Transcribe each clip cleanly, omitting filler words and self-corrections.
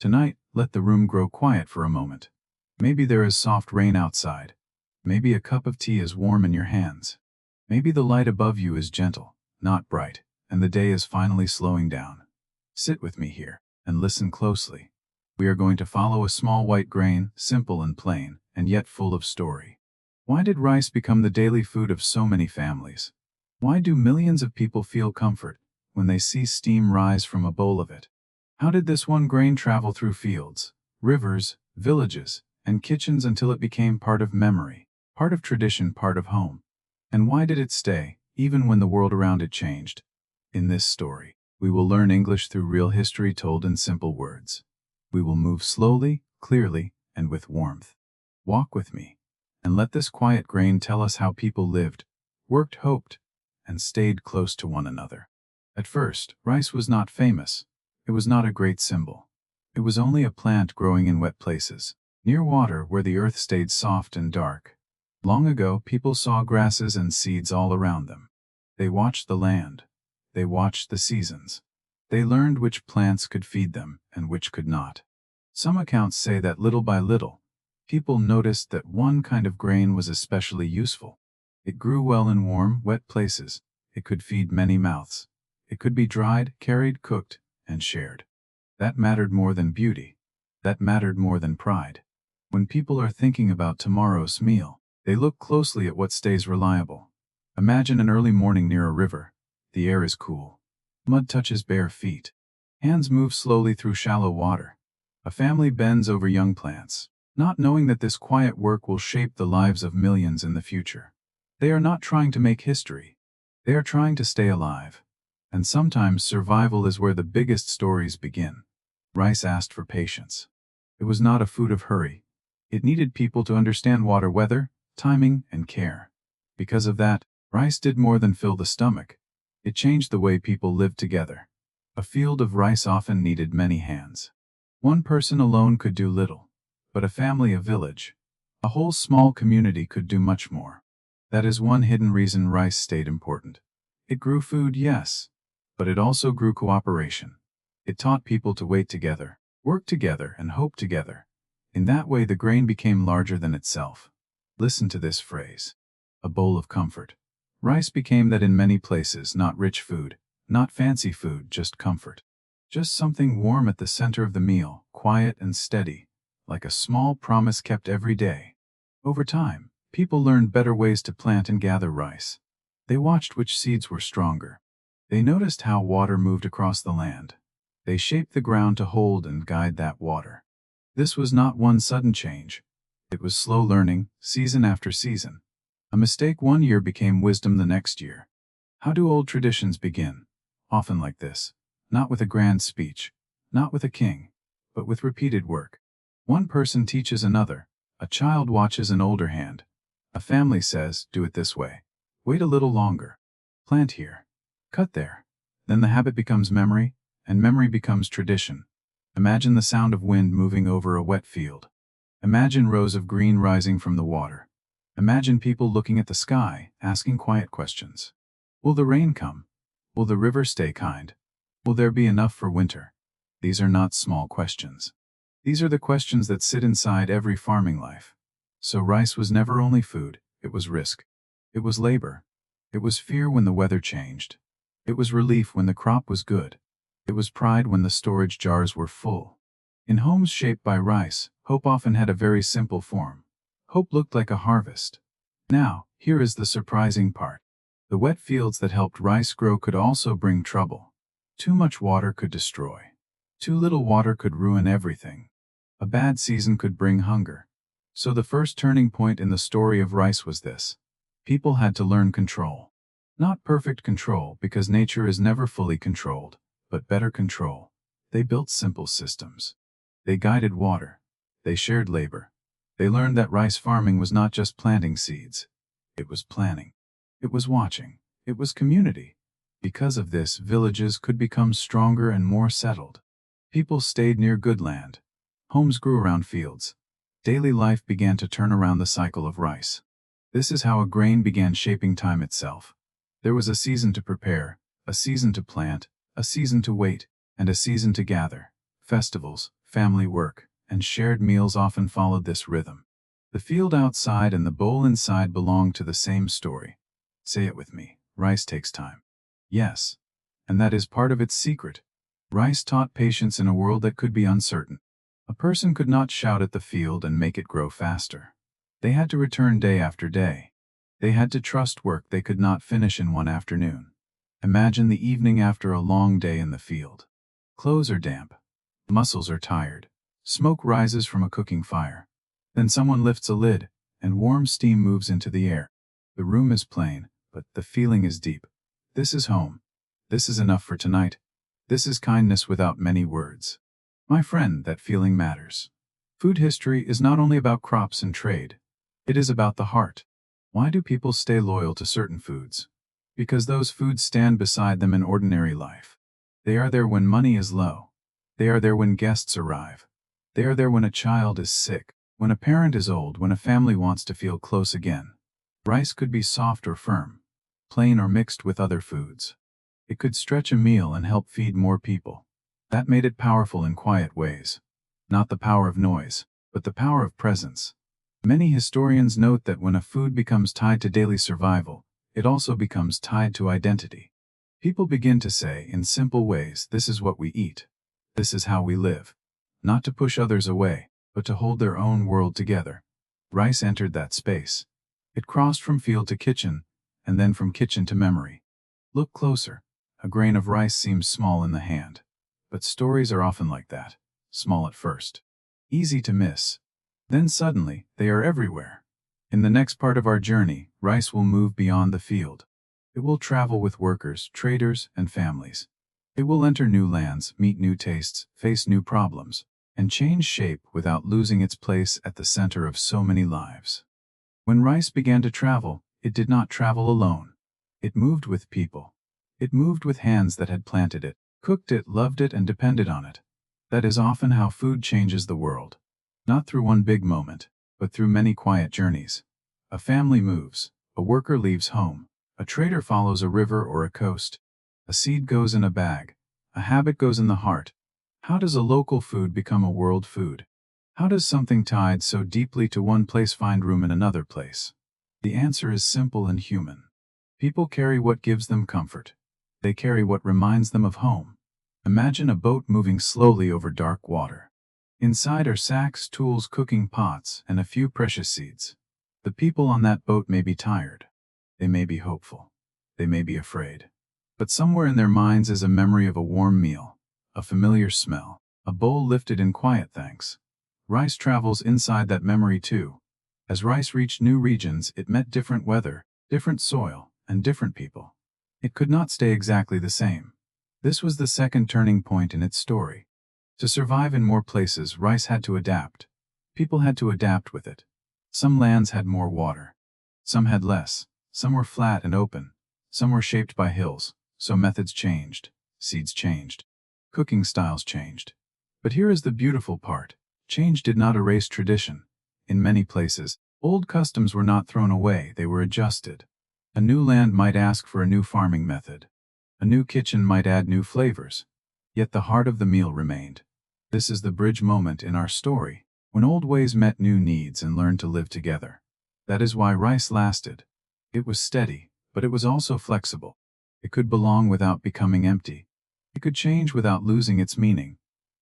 Tonight, let the room grow quiet for a moment. Maybe there is soft rain outside. Maybe a cup of tea is warm in your hands. Maybe the light above you is gentle, not bright, and the day is finally slowing down. Sit with me here, and listen closely. We are going to follow a small white grain, simple and plain, and yet full of story. Why did rice become the daily food of so many families? Why do millions of people feel comfort when they see steam rise from a bowl of it? How did this one grain travel through fields, rivers, villages, and kitchens until it became part of memory, part of tradition, part of home? And why did it stay, even when the world around it changed? In this story, we will learn English through real history told in simple words. We will move slowly, clearly, and with warmth. Walk with me, and let this quiet grain tell us how people lived, worked, hoped, and stayed close to one another. At first, rice was not famous. It was not a great symbol. It was only a plant growing in wet places, near water where the earth stayed soft and dark. Long ago, people saw grasses and seeds all around them. They watched the land. They watched the seasons. They learned which plants could feed them and which could not. Some accounts say that little by little, people noticed that one kind of grain was especially useful. It grew well in warm, wet places. It could feed many mouths. It could be dried, carried, cooked, and shared. That mattered more than beauty. That mattered more than pride. When people are thinking about tomorrow's meal, they look closely at what stays reliable. Imagine an early morning near a river. The air is cool. Mud touches bare feet. Hands move slowly through shallow water. A family bends over young plants, not knowing that this quiet work will shape the lives of millions in the future. They are not trying to make history. They are trying to stay alive. And sometimes survival is where the biggest stories begin. Rice asked for patience. It was not a food of hurry. It needed people to understand water, weather, timing, and care. Because of that, rice did more than fill the stomach. It changed the way people lived together. A field of rice often needed many hands. One person alone could do little, but a family, a village, a whole small community could do much more. That is one hidden reason rice stayed important. It grew food, yes, but it also grew cooperation. It taught people to wait together, work together, and hope together. In that way, the grain became larger than itself. Listen to this phrase: a bowl of comfort. Rice became that in many places, not rich food, not fancy food, just comfort. Just something warm at the center of the meal, quiet and steady, like a small promise kept every day. Over time, people learned better ways to plant and gather rice. They watched which seeds were stronger. They noticed how water moved across the land. They shaped the ground to hold and guide that water. This was not one sudden change. It was slow learning, season after season. A mistake one year became wisdom the next year. How do old traditions begin? Often like this. Not with a grand speech, not with a king, but with repeated work. One person teaches another. A child watches an older hand. A family says, do it this way. Wait a little longer. Plant here. Cut there. Then the habit becomes memory, and memory becomes tradition. Imagine the sound of wind moving over a wet field. Imagine rows of green rising from the water. Imagine people looking at the sky, asking quiet questions. Will the rain come? Will the river stay kind? Will there be enough for winter? These are not small questions. These are the questions that sit inside every farming life. So rice was never only food, it was risk. It was labor. It was fear when the weather changed. It was relief when the crop was good. It was pride when the storage jars were full. In homes shaped by rice, hope often had a very simple form. Hope looked like a harvest. Now, here is the surprising part. The wet fields that helped rice grow could also bring trouble. Too much water could destroy. Too little water could ruin everything. A bad season could bring hunger. So the first turning point in the story of rice was this. People had to learn control. Not perfect control, because nature is never fully controlled, but better control. They built simple systems. They guided water. They shared labor. They learned that rice farming was not just planting seeds. It was planning. It was watching. It was community. Because of this, villages could become stronger and more settled. People stayed near good land. Homes grew around fields. Daily life began to turn around the cycle of rice. This is how a grain began shaping time itself. There was a season to prepare, a season to plant, a season to wait, and a season to gather. Festivals, family work, and shared meals often followed this rhythm. The field outside and the bowl inside belong to the same story. Say it with me, rice takes time. Yes. And that is part of its secret. Rice taught patience in a world that could be uncertain. A person could not shout at the field and make it grow faster. They had to return day after day. They had to trust work they could not finish in one afternoon. Imagine the evening after a long day in the field. Clothes are damp. Muscles are tired. Smoke rises from a cooking fire. Then someone lifts a lid, and warm steam moves into the air. The room is plain, but the feeling is deep. This is home. This is enough for tonight. This is kindness without many words. My friend, that feeling matters. Food history is not only about crops and trade. It is about the heart. Why do people stay loyal to certain foods? Because those foods stand beside them in ordinary life. They are there when money is low. They are there when guests arrive. They are there when a child is sick, when a parent is old, when a family wants to feel close again. Rice could be soft or firm, plain or mixed with other foods. It could stretch a meal and help feed more people. That made it powerful in quiet ways. Not the power of noise, but the power of presence. Many historians note that when a food becomes tied to daily survival, it also becomes tied to identity. People begin to say, in simple ways, this is what we eat. This is how we live. Not to push others away, but to hold their own world together. Rice entered that space. It crossed from field to kitchen, and then from kitchen to memory. Look closer. A grain of rice seems small in the hand. But stories are often like that. Small at first. Easy to miss. Then suddenly, they are everywhere. In the next part of our journey, rice will move beyond the field. It will travel with workers, traders, and families. It will enter new lands, meet new tastes, face new problems, and change shape without losing its place at the center of so many lives. When rice began to travel, it did not travel alone. It moved with people. It moved with hands that had planted it, cooked it, loved it, and depended on it. That is often how food changes the world. Not through one big moment, but through many quiet journeys. A family moves, a worker leaves home, a trader follows a river or a coast. A seed goes in a bag, a habit goes in the heart. How does a local food become a world food? How does something tied so deeply to one place find room in another place? The answer is simple and human. People carry what gives them comfort. They carry what reminds them of home. Imagine a boat moving slowly over dark water. Inside are sacks, tools, cooking pots, and a few precious seeds. The people on that boat may be tired. They may be hopeful. They may be afraid. But somewhere in their minds is a memory of a warm meal, a familiar smell, a bowl lifted in quiet thanks. Rice travels inside that memory too. As rice reached new regions, it met different weather, different soil, and different people. It could not stay exactly the same. This was the second turning point in its story. To survive in more places, rice had to adapt. People had to adapt with it. Some lands had more water. Some had less. Some were flat and open. Some were shaped by hills, so methods changed. Seeds changed. Cooking styles changed. But here is the beautiful part. Change did not erase tradition. In many places, old customs were not thrown away, they were adjusted. A new land might ask for a new farming method. A new kitchen might add new flavors. Yet the heart of the meal remained. This is the bridge moment in our story, when old ways met new needs and learned to live together. That is why rice lasted. It was steady, but it was also flexible. It could belong without becoming empty. It could change without losing its meaning.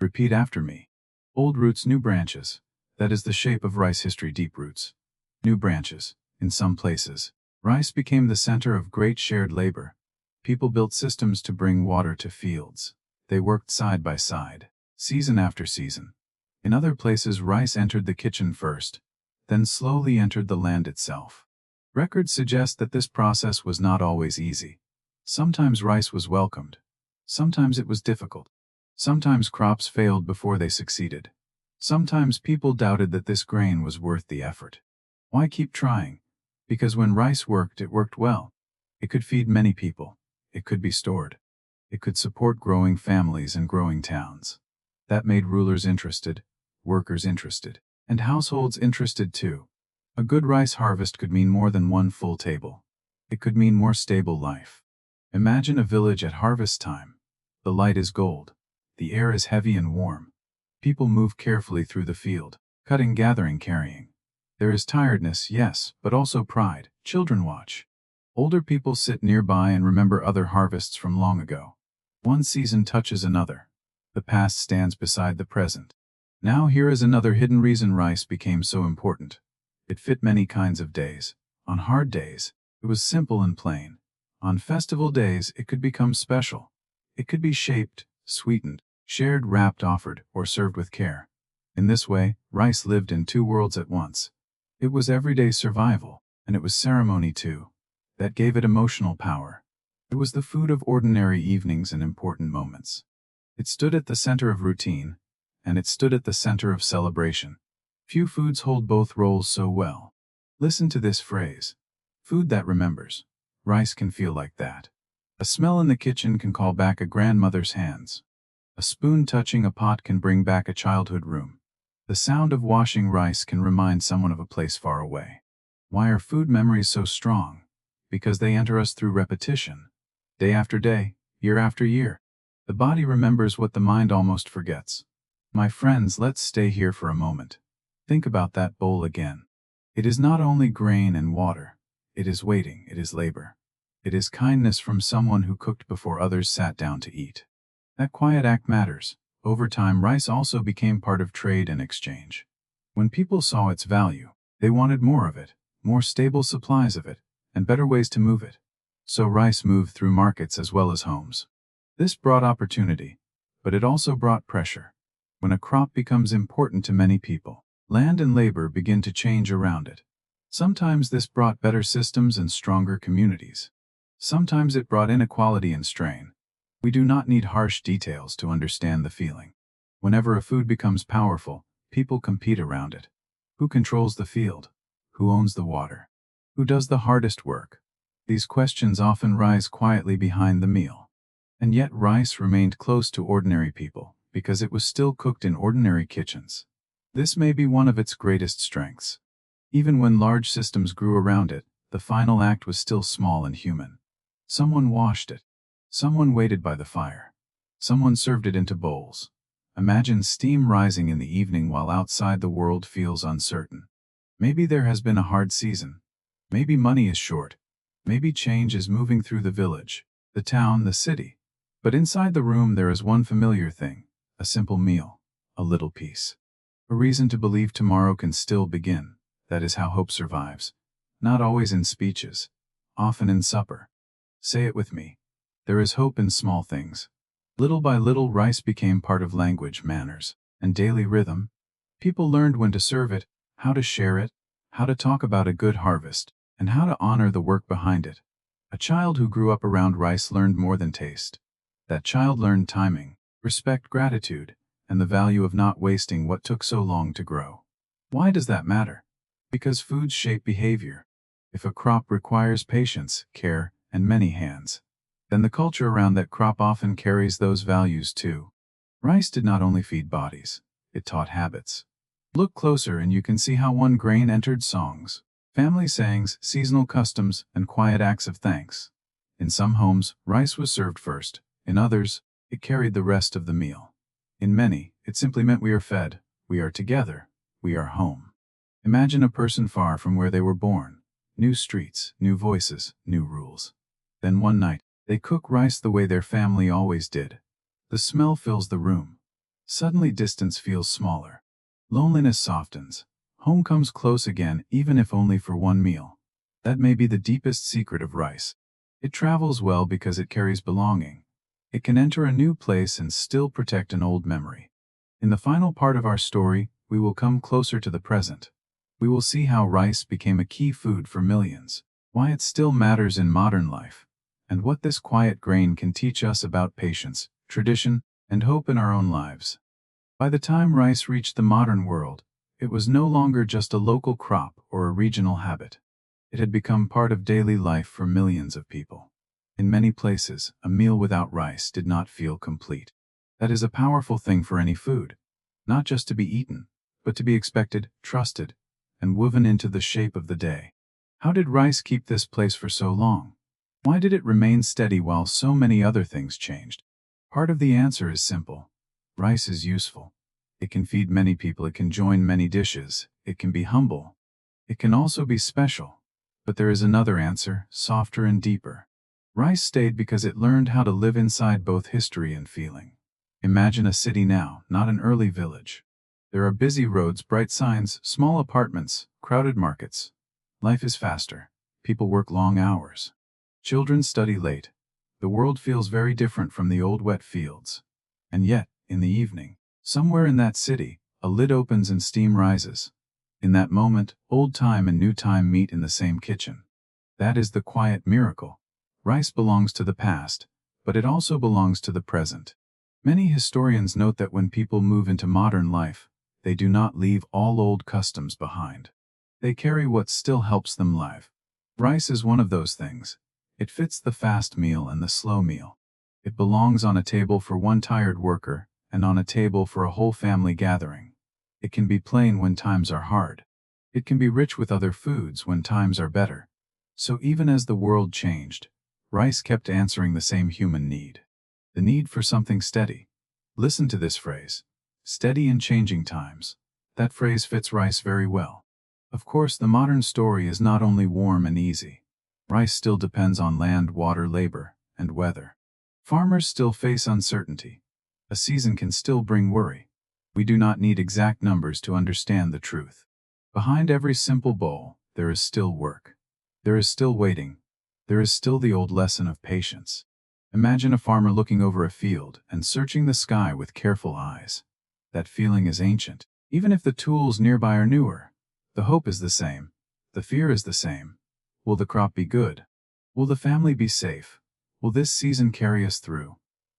Repeat after me. Old roots, new branches. That is the shape of rice history, deep roots. New branches. In some places, rice became the center of great shared labor. People built systems to bring water to fields. They worked side by side, season after season. In other places, rice entered the kitchen first, then slowly entered the land itself. Records suggest that this process was not always easy. Sometimes rice was welcomed. Sometimes it was difficult. Sometimes crops failed before they succeeded. Sometimes people doubted that this grain was worth the effort. Why keep trying? Because when rice worked, it worked well. It could feed many people. It could be stored. It could support growing families and growing towns. That made rulers interested, workers interested, and households interested too. A good rice harvest could mean more than one full table. It could mean more stable life. Imagine a village at harvest time. The light is gold. The air is heavy and warm. People move carefully through the field, cutting, gathering, carrying. There is tiredness, yes, but also pride. Children watch. Older people sit nearby and remember other harvests from long ago. One season touches another. The past stands beside the present. Now here is another hidden reason rice became so important. It fit many kinds of days. On hard days, it was simple and plain. On festival days, it could become special. It could be shaped, sweetened, shared, wrapped, offered, or served with care. In this way, rice lived in two worlds at once. It was everyday survival, and it was ceremony too. That gave it emotional power. It was the food of ordinary evenings and important moments. It stood at the center of routine, and it stood at the center of celebration. Few foods hold both roles so well. Listen to this phrase. Food that remembers. Rice can feel like that. A smell in the kitchen can call back a grandmother's hands. A spoon touching a pot can bring back a childhood room. The sound of washing rice can remind someone of a place far away. Why are food memories so strong? Because they enter us through repetition. Day after day, year after year. The body remembers what the mind almost forgets. My friends, let's stay here for a moment. Think about that bowl again. It is not only grain and water. It is waiting, it is labor. It is kindness from someone who cooked before others sat down to eat. That quiet act matters. Over time, rice also became part of trade and exchange. When people saw its value, they wanted more of it, more stable supplies of it, and better ways to move it. So rice moved through markets as well as homes. This brought opportunity, but it also brought pressure. When a crop becomes important to many people, land and labor begin to change around it. Sometimes this brought better systems and stronger communities. Sometimes it brought inequality and strain. We do not need harsh details to understand the feeling. Whenever a food becomes powerful, people compete around it. Who controls the field? Who owns the water? Who does the hardest work? These questions often rise quietly behind the meal. And yet rice remained close to ordinary people, because it was still cooked in ordinary kitchens. This may be one of its greatest strengths. Even when large systems grew around it, the final act was still small and human. Someone washed it. Someone waited by the fire. Someone served it into bowls. Imagine steam rising in the evening while outside the world feels uncertain. Maybe there has been a hard season. Maybe money is short. Maybe change is moving through the village, the town, the city. But inside the room there is one familiar thing, a simple meal, a little peace. A reason to believe tomorrow can still begin. That is how hope survives. Not always in speeches, often in supper. Say it with me. There is hope in small things. Little by little, rice became part of language, manners, and daily rhythm. People learned when to serve it, how to share it, how to talk about a good harvest, and how to honor the work behind it. A child who grew up around rice learned more than taste. That child learned timing, respect, gratitude, and the value of not wasting what took so long to grow. Why does that matter? Because foods shape behavior. If a crop requires patience, care, and many hands, then the culture around that crop often carries those values too. Rice did not only feed bodies, it taught habits. Look closer and you can see how one grain entered songs, family sayings, seasonal customs, and quiet acts of thanks. In some homes, rice was served first. In others, it carried the rest of the meal. In many, it simply meant we are fed, we are together, we are home. Imagine a person far from where they were born. New streets, new voices, new rules. Then one night, they cook rice the way their family always did. The smell fills the room. Suddenly distance feels smaller. Loneliness softens. Home comes close again, even if only for one meal. That may be the deepest secret of rice. It travels well because it carries belonging. It can enter a new place and still protect an old memory. In the final part of our story, we will come closer to the present. We will see how rice became a key food for millions, why it still matters in modern life, and what this quiet grain can teach us about patience, tradition, and hope in our own lives. By the time rice reached the modern world, it was no longer just a local crop or a regional habit. It had become part of daily life for millions of people. In many places, a meal without rice did not feel complete. That is a powerful thing for any food. Not just to be eaten, but to be expected, trusted, and woven into the shape of the day. How did rice keep this place for so long? Why did it remain steady while so many other things changed? Part of the answer is simple. Rice is useful. It can feed many people, it can join many dishes, it can be humble. It can also be special. But there is another answer, softer and deeper. Rice stayed because it learned how to live inside both history and feeling. Imagine a city now, not an early village. There are busy roads, bright signs, small apartments, crowded markets. Life is faster. People work long hours. Children study late. The world feels very different from the old wet fields. And yet, in the evening, somewhere in that city, a lid opens and steam rises. In that moment, old time and new time meet in the same kitchen. That is the quiet miracle. Rice belongs to the past, but it also belongs to the present. Many historians note that when people move into modern life, they do not leave all old customs behind. They carry what still helps them live. Rice is one of those things. It fits the fast meal and the slow meal. It belongs on a table for one tired worker, and on a table for a whole family gathering. It can be plain when times are hard. It can be rich with other foods when times are better. So even as the world changed, rice kept answering the same human need. The need for something steady. Listen to this phrase. Steady in changing times. That phrase fits rice very well. Of course, the modern story is not only warm and easy. Rice still depends on land, water, labor, and weather. Farmers still face uncertainty. A season can still bring worry. We do not need exact numbers to understand the truth. Behind every simple bowl, there is still work. There is still waiting. There is still the old lesson of patience. Imagine a farmer looking over a field and searching the sky with careful eyes. That feeling is ancient, even if the tools nearby are newer. The hope is the same. The fear is the same. Will the crop be good? Will the family be safe? Will this season carry us through?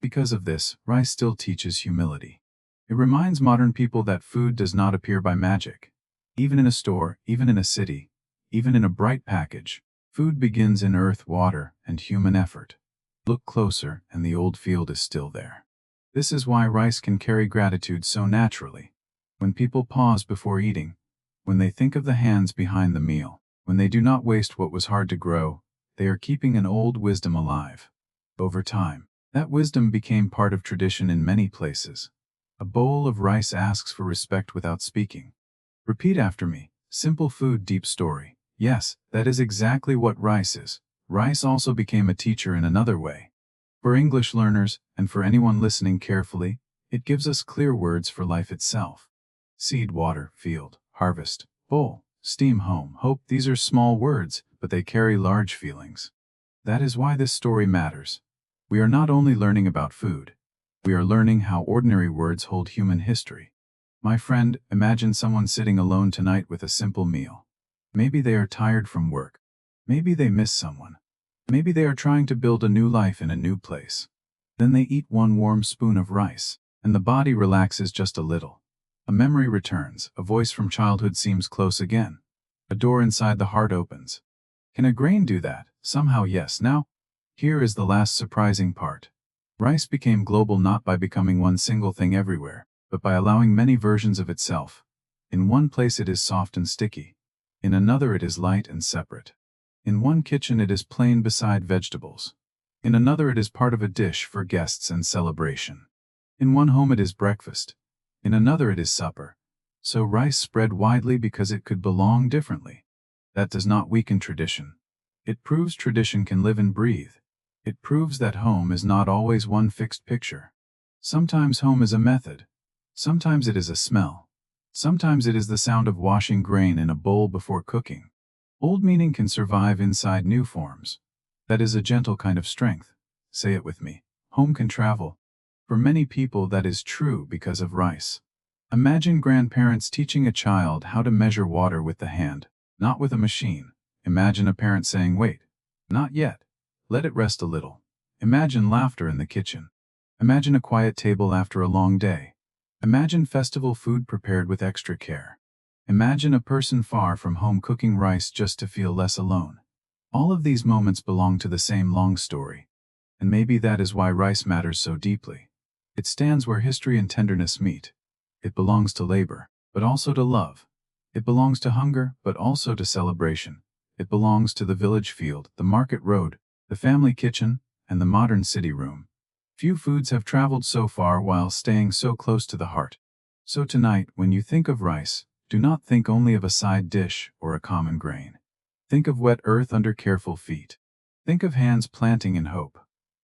Because of this, rice still teaches humility. It reminds modern people that food does not appear by magic. Even in a store, even in a city, even in a bright package, food begins in earth, water, and human effort. Look closer, and the old field is still there. This is why rice can carry gratitude so naturally. When people pause before eating, when they think of the hands behind the meal, when they do not waste what was hard to grow, they are keeping an old wisdom alive. Over time, that wisdom became part of tradition in many places. A bowl of rice asks for respect without speaking. Repeat after me. Simple food, deep story. Yes, that is exactly what rice is. Rice also became a teacher in another way. For English learners, and for anyone listening carefully, it gives us clear words for life itself. Seed, water, field, harvest, bowl, steam, home, hope. These are small words, but they carry large feelings. That is why this story matters. We are not only learning about food. We are learning how ordinary words hold human history. My friend, imagine someone sitting alone tonight with a simple meal. Maybe they are tired from work. Maybe they miss someone. Maybe they are trying to build a new life in a new place. Then they eat one warm spoon of rice, and the body relaxes just a little. A memory returns, a voice from childhood seems close again. A door inside the heart opens. Can a grain do that? Somehow, yes. Now, here is the last surprising part. Rice became global not by becoming one single thing everywhere, but by allowing many versions of itself. In one place it is soft and sticky. In another it is light and separate. In one kitchen it is plain beside vegetables. In another it is part of a dish for guests and celebration. In one home it is breakfast. In another it is supper. So rice spread widely because it could belong differently. That does not weaken tradition. It proves tradition can live and breathe. It proves that home is not always one fixed picture. Sometimes home is a method. Sometimes it is a smell. Sometimes it is the sound of washing grain in a bowl before cooking. Old meaning can survive inside new forms. That is a gentle kind of strength. Say it with me. Home can travel. For many people that is true because of rice. Imagine grandparents teaching a child how to measure water with the hand, not with a machine. Imagine a parent saying, "Wait, not yet. Let it rest a little." Imagine laughter in the kitchen. Imagine a quiet table after a long day. Imagine festival food prepared with extra care. Imagine a person far from home cooking rice just to feel less alone. All of these moments belong to the same long story. And maybe that is why rice matters so deeply. It stands where history and tenderness meet. It belongs to labor, but also to love. It belongs to hunger, but also to celebration. It belongs to the village field, the market road, the family kitchen, and the modern city room. Few foods have traveled so far while staying so close to the heart. So tonight, when you think of rice, do not think only of a side dish or a common grain. Think of wet earth under careful feet. Think of hands planting in hope.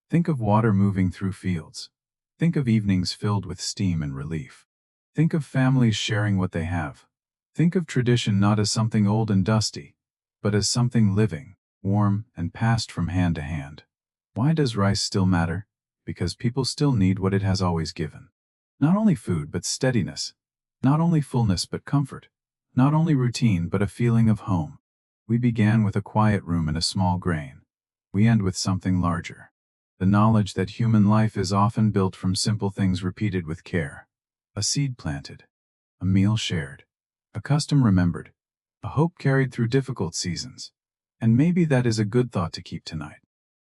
Think of water moving through fields. Think of evenings filled with steam and relief. Think of families sharing what they have. Think of tradition not as something old and dusty, but as something living, warm, and passed from hand to hand. Why does rice still matter? Because people still need what it has always given. Not only food, but steadiness. Not only fullness, but comfort. Not only routine, but a feeling of home. We began with a quiet room and a small grain. We end with something larger. The knowledge that human life is often built from simple things repeated with care. A seed planted. A meal shared. A custom remembered. A hope carried through difficult seasons. And maybe that is a good thought to keep tonight.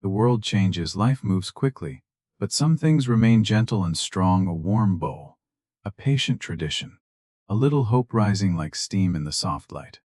The world changes, life moves quickly, but some things remain gentle and strong. A warm bowl. A patient tradition. A little hope rising like steam in the soft light.